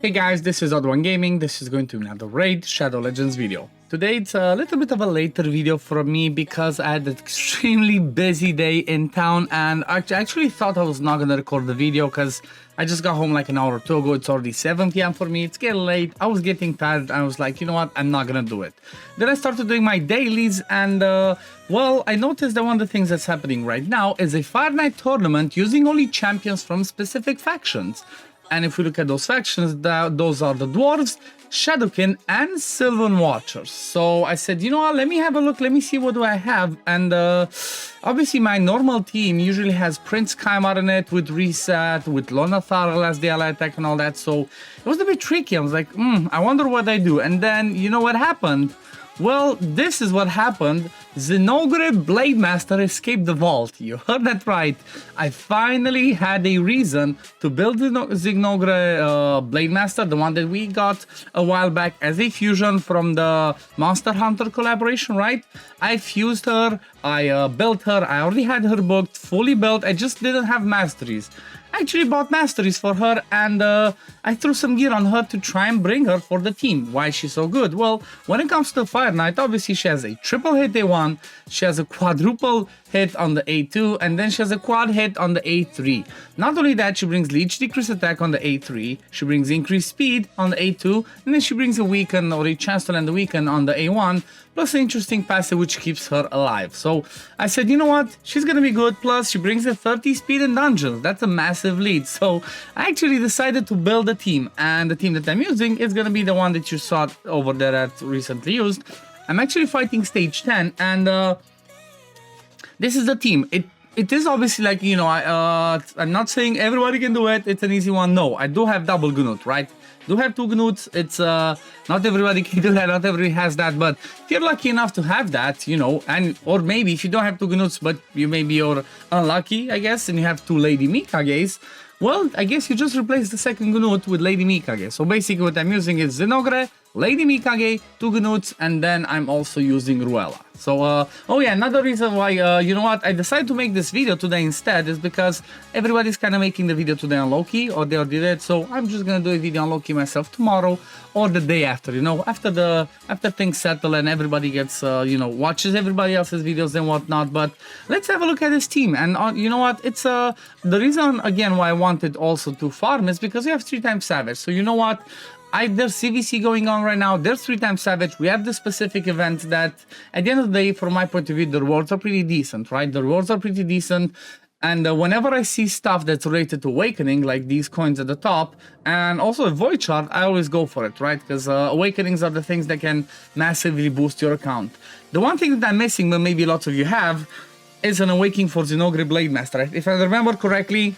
Hey guys, this is OddOneGaming. This is going to be another raid Shadow Legends video. Today it's a little bit of a later video for me because I had an extremely busy day in town and I actually thought I was not gonna record the video because I just got home like an hour or two ago. It's already 7 p.m. for me. It's getting late. I was getting tired. I was like, you know what? I'm not gonna do it. Then I started doing my dailies and well, I noticed that one of the things that's happening right now is a Fire Night tournament using only champions from specific factions. And if we look at those factions, those are the Dwarves, Shadowkin, and Sylvan Watchers. So I said, you know what, let me have a look, let me see what do I have. And obviously my normal team usually has Prince Kaimar in it, with Reset, with Lonathar as the ally attack and all that. So it was a bit tricky. I was like, I wonder what I do. And then, you know what happened? Well, this is what happened. Zinogre Blademaster escaped the vault. You heard that right. I finally had a reason to build the Zinogre Blademaster, the one that we got a while back as a fusion from the Monster Hunter collaboration, right? I fused her, I built her, I already had her booked, fully built, I just didn't have masteries. I actually bought masteries for her and I threw some gear on her to try and bring her for the team. Why is she so good? Well, when it comes to Fire Knight, obviously she has a triple hit A1, she has a quadruple hit on the A2, and then she has a quad hit on the A3. Not only that, she brings leech decrease attack on the A3, she brings increased speed on the A2, and then she brings a weaken or a chance to land a weaken on the A1, plus an interesting passive which keeps her alive. So I said, you know what, she's gonna be good, plus she brings a 30 speed in dungeons. That's a massive lead. So I actually decided to build a team, and the team that I'm using is gonna be the one that you saw over there that recently used. I'm actually fighting stage 10, and this is the team. It is obviously like, you know, I'm not saying everybody can do it, it's an easy one. No, I do have double Gnut, right? Do have two Gnuts. It's not everybody can do that, not everybody has that, but if you're lucky enough to have that, you know, and or maybe if you don't have two Gnuts, but you maybe you're unlucky, I guess, and you have two Lady Mikages, well, I guess you just replace the second Gnut with Lady Mikage. So basically what I'm using is Zinogre, Lady Mikage, two Gnuts, and then I'm also using Ruella. So, oh yeah, another reason why, you know what, I decided to make this video today instead is because everybody's kind of making the video today on Loki, or they already did, so I'm just gonna do a video on Loki myself tomorrow, or the day after, you know, after things settle and everybody gets, you know, watches everybody else's videos and whatnot. But let's have a look at this team, and you know what, it's, the reason, again, why I wanted also to farm is because we have 3 times Savage, so you know what, there's CVC going on right now, there's 3 times Savage, we have the specific events that, at the end of the day, from my point of view, the rewards are pretty decent, right? The rewards are pretty decent, and whenever I see stuff that's related to Awakening, like these coins at the top, and also a Void Shard, I always go for it, right? Because Awakenings are the things that can massively boost your account. The one thing that I'm missing, but maybe lots of you have, is an Awakening for Zinogre Blademaster, right? If I remember correctly,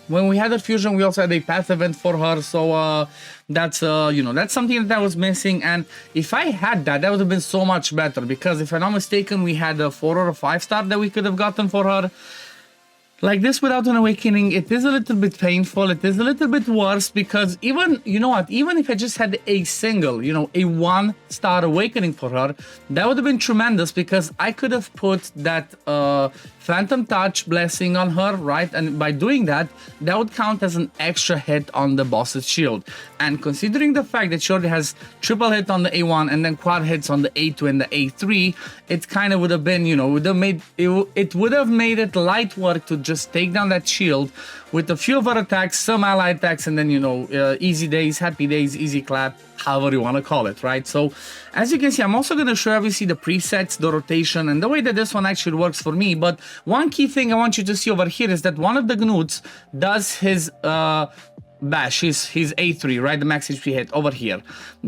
when we had a fusion, we also had a path event for her, so that's you know, that's something that I was missing. And if I had that, that would have been so much better, because if I'm not mistaken, we had a 4 or a 5 star that we could have gotten for her. Like this without an Awakening, it is a little bit painful, it is a little bit worse, because even, you know what, even if I just had a single, you know, a 1-star Awakening for her, that would have been tremendous, because I could have put that Phantom Touch blessing on her, right? And by doing that, that would count as an extra hit on the boss's shield. And considering the fact that she already has triple hit on the A1 and then quad hits on the A2 and the A3, it kind of would have been, you know, it would have made it light work to just take down that shield with a few of her attacks, some ally attacks, and then, you know, easy days, happy days, easy clap, however you want to call it, right? So as you can see, I'm also going to show obviously the presets, the rotation, and the way that this one actually works for me. But one key thing I want you to see over here is that one of the Gnuts does his bash, his A3, right, the max HP hit over here.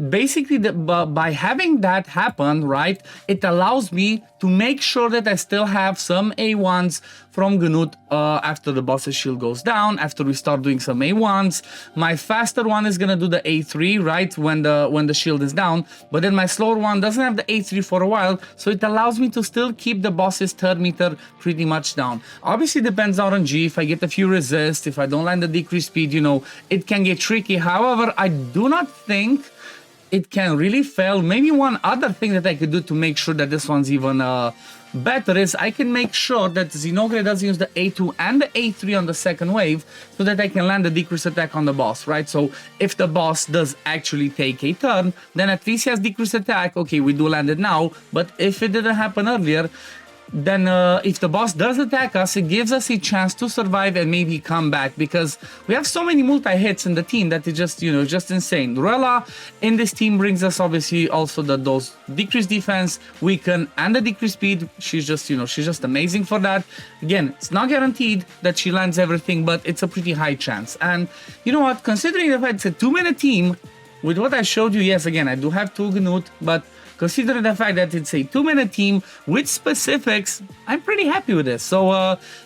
Basically, by having that happen, right, it allows me to make sure that I still have some A1s from Gnut after the boss's shield goes down, after we start doing some A1s. My faster one is gonna do the A3, right, when the shield is down, but then my slower one doesn't have the A3 for a while, so it allows me to still keep the boss's turn meter pretty much down. Obviously depends on RNG, if I get a few resist, if I don't land the decreased speed, you know, it can get tricky. However, I do not think it can really fail. Maybe one other thing that I could do to make sure that this one's even better is I can make sure that Zinogre doesn't use the A2 and the A3 on the second wave so that I can land the decrease attack on the boss, right? So if the boss does actually take a turn, then at least he has decrease attack. Okay, we do land it now, but if it didn't happen earlier, then if the boss does attack us, it gives us a chance to survive and maybe come back, because we have so many multi-hits in the team that it's just, you know, just insane. Ruella in this team brings us obviously also those decreased defense, weaken, and the decreased speed. She's just, you know, she's just amazing for that. Again, it's not guaranteed that she lands everything, but it's a pretty high chance. And you know what, considering the fact it's a 2-minute team, with what I showed you, yes, again, I do have 2 Gnut, but considering the fact that it's a 2-minute team with specifics, I'm pretty happy with this. So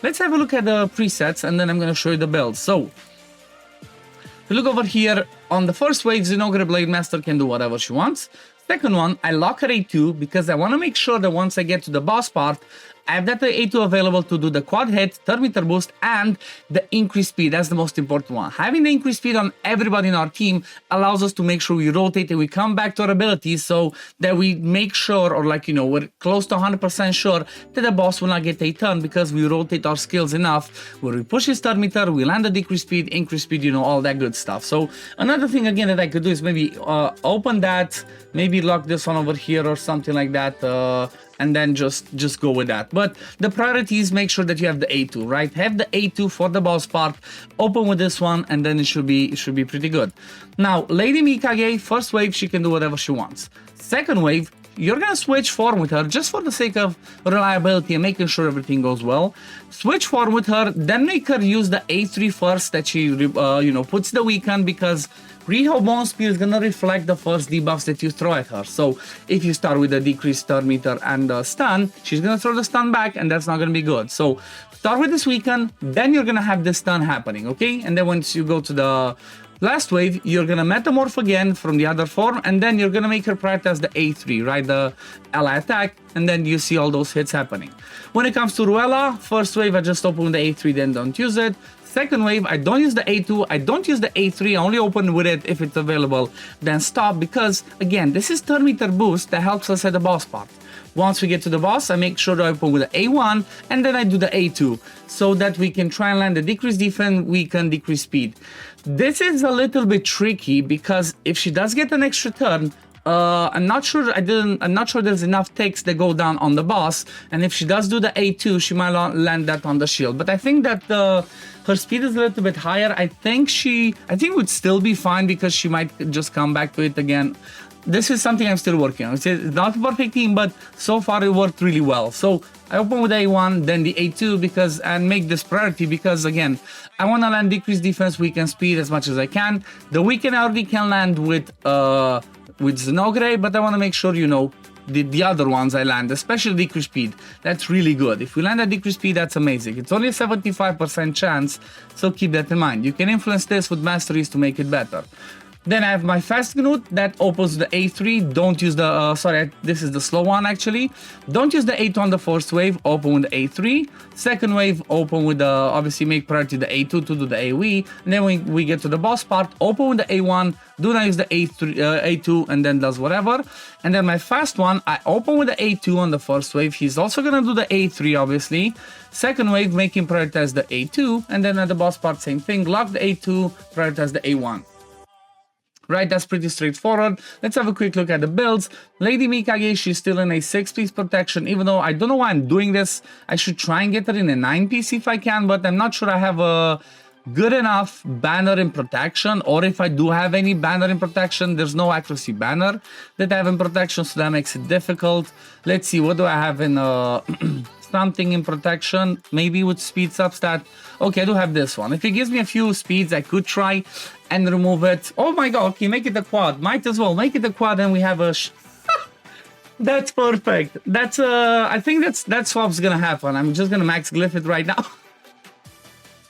let's have a look at the presets, and then I'm going to show you the build. So if you look over here, on the first wave, Zinogre Blade Master can do whatever she wants. Second one, I lock her A2 because I want to make sure that once I get to the boss part, I have that A2 available to do the quad hit, turn meter boost, and the increased speed. That's the most important one. Having the increased speed on everybody in our team allows us to make sure we rotate and we come back to our abilities so that we make sure, or like, you know, we're close to 100% sure that the boss will not get a turn because we rotate our skills enough where we push his turn meter, we land the decreased speed, increased speed, you know, all that good stuff. So another thing again that I could do is maybe open that, maybe lock this one over here or something like that, and then just go with that. But the priority is make sure that you have the A2, right? Have the A2 for the boss part, open with this one, and then it should be pretty good. Now, Lady Mikage, first wave, she can do whatever she wants. Second wave, you're gonna switch form with her just for the sake of reliability and making sure everything goes well. Switch form with her, then make her use the A3 first that she, you know, puts the weaken, because Reho Bone Spear is gonna reflect the first debuffs that you throw at her. So if you start with a decreased turn meter and stun, she's gonna throw the stun back, and that's not gonna be good. So start with this weaken, then you're gonna have this stun happening, okay? And then once you go to the last wave, you're gonna metamorph again from the other form, and then you're gonna make her prioritize the A3, right? The ally attack, and then you see all those hits happening. When it comes to Ruella, first wave, I just open the A3, then don't use it. Second wave, I don't use the A2, I don't use the A3, I only open with it if it's available, then stop, because again, this is turn meter boost that helps us at the boss part. Once we get to the boss, I make sure to open with the A1, and then I do the A2, so that we can try and land the decreased defense, weaken, decrease speed. This is a little bit tricky, because if she does get an extra turn, I'm not sure there's enough ticks that go down on the boss, and if she does do the A2, she might land that on the shield. But I think that her speed is a little bit higher. I think it would still be fine, because she might just come back to it again. This is something I'm still working on. It's not a perfect team, but so far it worked really well. So I open with A1, then the A2, and make this priority, because again, I want to land decreased defense, weaken, speed as much as I can. The weaken I already can land with Zinogre, but I want to make sure, you know, the other ones I land, especially decreased speed. That's really good. If we land at decreased speed, that's amazing. It's only a 75% chance, so keep that in mind. You can influence this with masteries to make it better. Then I have my fast Gnut that opens the A3. Don't use the, sorry, this is the slow one actually. Don't use the A2 on the first wave, open with the A3. Second wave, open with the, obviously make priority the A2 to do the AoE. And then when we get to the boss part, open with the A1, do not use the A2, and then does whatever. And then my fast one, I open with the A2 on the first wave. He's also gonna do the A3, obviously. Second wave, make him prioritize the A2, and then at the boss part, same thing. Lock the A2, prioritize the A1. Right, that's pretty straightforward. Let's have a quick look at the builds. Lady Mikage, she's still in a 6-piece protection, even though I don't know why I'm doing this. I should try and get her in a 9-piece if I can, but I'm not sure I have a good enough banner in protection, or if I do have any banner in protection, there's no accuracy banner that I have in protection, so that makes it difficult. Let's see, what do I have in something in protection, maybe with speed substat. Okay, I do have this one. If it gives me a few speeds, I could try and remove it. Oh my god, okay, make it a quad. Might as well make it a quad, and we have a that's perfect. That's I think that's what's gonna happen. I'm just gonna max glyph it right now.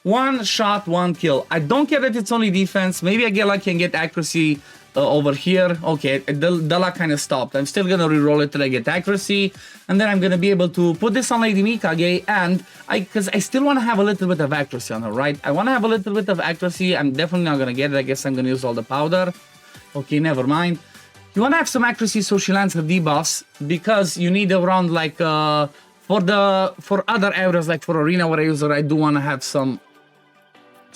One shot, one kill. I don't care that it's only defense. Maybe I get lucky and get accuracy over here. Okay, the luck kind of stopped. I'm still gonna reroll it till I get accuracy, and then I'm gonna be able to put this on Lady Mikage, and because I still want to have a little bit of accuracy on her, right? I want to have a little bit of accuracy. I'm definitely not gonna get it. I guess I'm gonna use all the powder. Okay, never mind. You want to have some accuracy so she lands her debuffs, because you need around like for other areas, like for arena where I use her, I do want to have some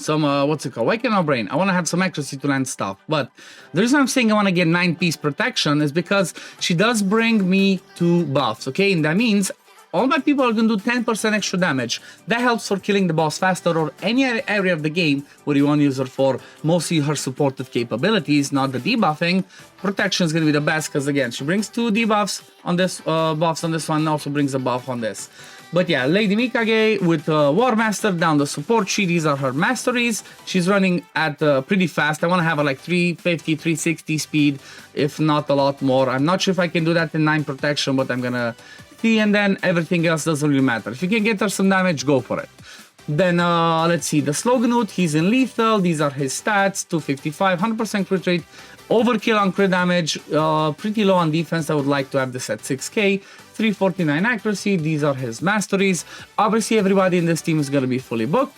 what's it called? Why can't I brain? I want to have some accuracy to land stuff. But the reason I'm saying I want to get 9-piece protection is because she does bring me 2 buffs, okay? And that means all my people are going to do 10% extra damage. That helps for killing the boss faster, or any area of the game where you want to use her for mostly her supportive capabilities, not the debuffing. Protection is going to be the best because, again, she brings 2 debuffs on this, buffs on this one, and also brings a buff on this. But yeah, Lady Mikage with War Master down the support tree. These are her masteries. She's running at pretty fast. I want to have her like 350, 360 speed, if not a lot more. I'm not sure if I can do that in 9 protection, but I'm going to see, and then everything else doesn't really matter. If you can get her some damage, go for it. Then let's see, the Sloganut, he's in lethal. These are his stats: 255, 100% crit rate, overkill on crit damage, pretty low on defense. I would like to have this at 6k, 349 accuracy. These are his masteries. Obviously, everybody in this team is going to be fully booked.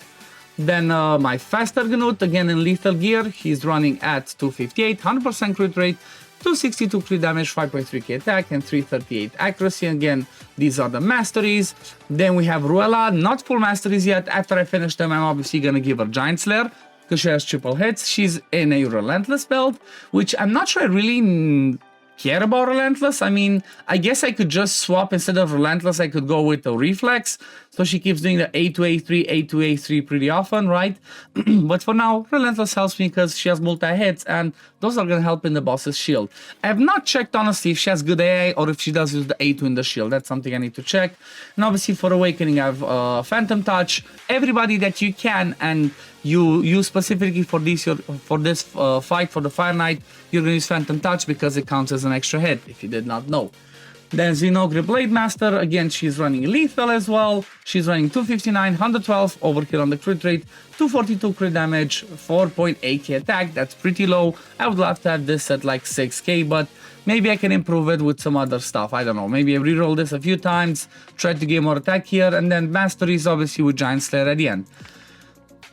Then my faster Gnut, again in lethal gear, he's running at 258, 100% crit rate, 262 crit damage, 5.3k attack, and 338 accuracy. Again, these are the masteries. Then we have Ruella, not full masteries yet. After I finish them, I'm obviously going to give her Giant Slayer, because she has triple hits. She's in a Relentless build, which I'm not sure I really care about Relentless. I mean, I guess I could just swap, instead of Relentless, I could go with the Reflex. So she keeps doing the A to A3, A to A3 pretty often, right? But for now, Relentless helps me because she has multi-hits, and those are going to help in the boss's shield. I have not checked, honestly, if she has good AI or if she does use the A2 in the shield. That's something I need to check. And obviously for Awakening, I have Phantom Touch. Everybody that you can, and you use specifically for this fight for the Fire Knight, you're going to use Phantom Touch because it counts as an extra hit, if you did not know. Then Zinogre Blade Master, again, she's running lethal as well. She's running 259, 112 overkill on the crit rate, 242 crit damage, 4.8k attack. That's pretty low. I would love to have this at like 6k, but maybe I can improve it with some other stuff. I don't know. Maybe I reroll this a few times, try to get more attack here, and then masteries obviously with Giant Slayer at the end.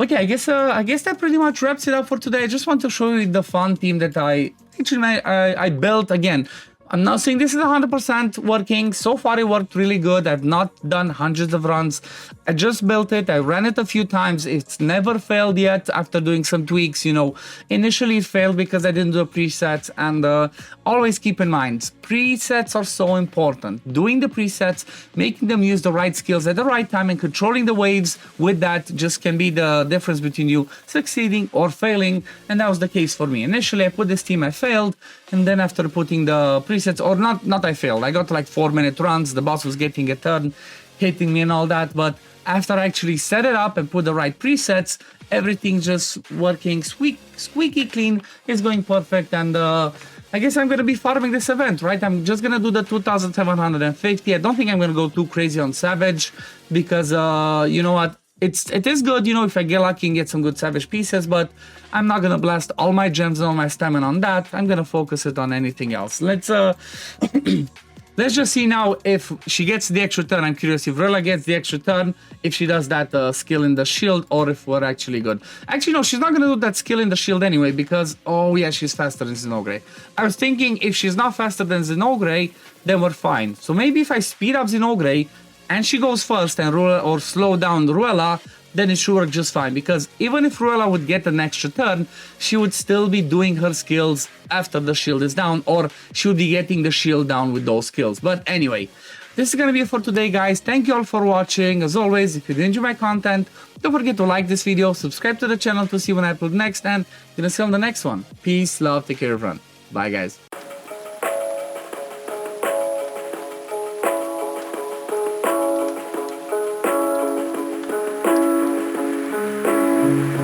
Okay, I guess that pretty much wraps it up for today. I just want to show you the fun team that I built. Again, I'm not saying this is 100% working. So far it worked really good. I've not done hundreds of runs. I just built it. I ran it a few times. It's never failed yet after doing some tweaks. You know, initially it failed because I didn't do the presets, and always keep in mind, presets are so important. Doing the presets, making them use the right skills at the right time, and controlling the waves with that just can be the difference between you succeeding or failing, and that was the case for me. Initially I put this team, I failed, and then after putting the presets, or not I failed, I got like 4-minute runs, the boss was getting a turn, hitting me and all that, but after I actually set it up and put the right presets, everything just working squeaky clean, is going perfect. And I guess I'm gonna be farming this event, right? I'm just gonna do the 2,750. I don't think I'm gonna go too crazy on Savage, because you know what, it is good, you know, if I get lucky and get some good Savage pieces, but I'm not gonna blast all my gems and all my stamina on that. I'm gonna focus it on anything else. Let's just see now if she gets the extra turn. I'm curious if Rella gets the extra turn, if she does that skill in the shield, or if we're actually good. Actually, no, she's not going to do that skill in the shield anyway, because, oh yeah, she's faster than Zinogre. I was thinking if she's not faster than Zinogre, then we're fine. So maybe if I speed up Zinogre, and she goes first and or slow down Ruella, then it should work just fine, because even if Ruella would get an extra turn, she would still be doing her skills after the shield is down, or she would be getting the shield down with those skills. But anyway, this is gonna be it for today, guys. Thank you all for watching. As always, if you did enjoy my content, don't forget to like this video, subscribe to the channel to see when I upload next, and gonna see you on the next one. Peace, love, take care, everyone. Bye, guys.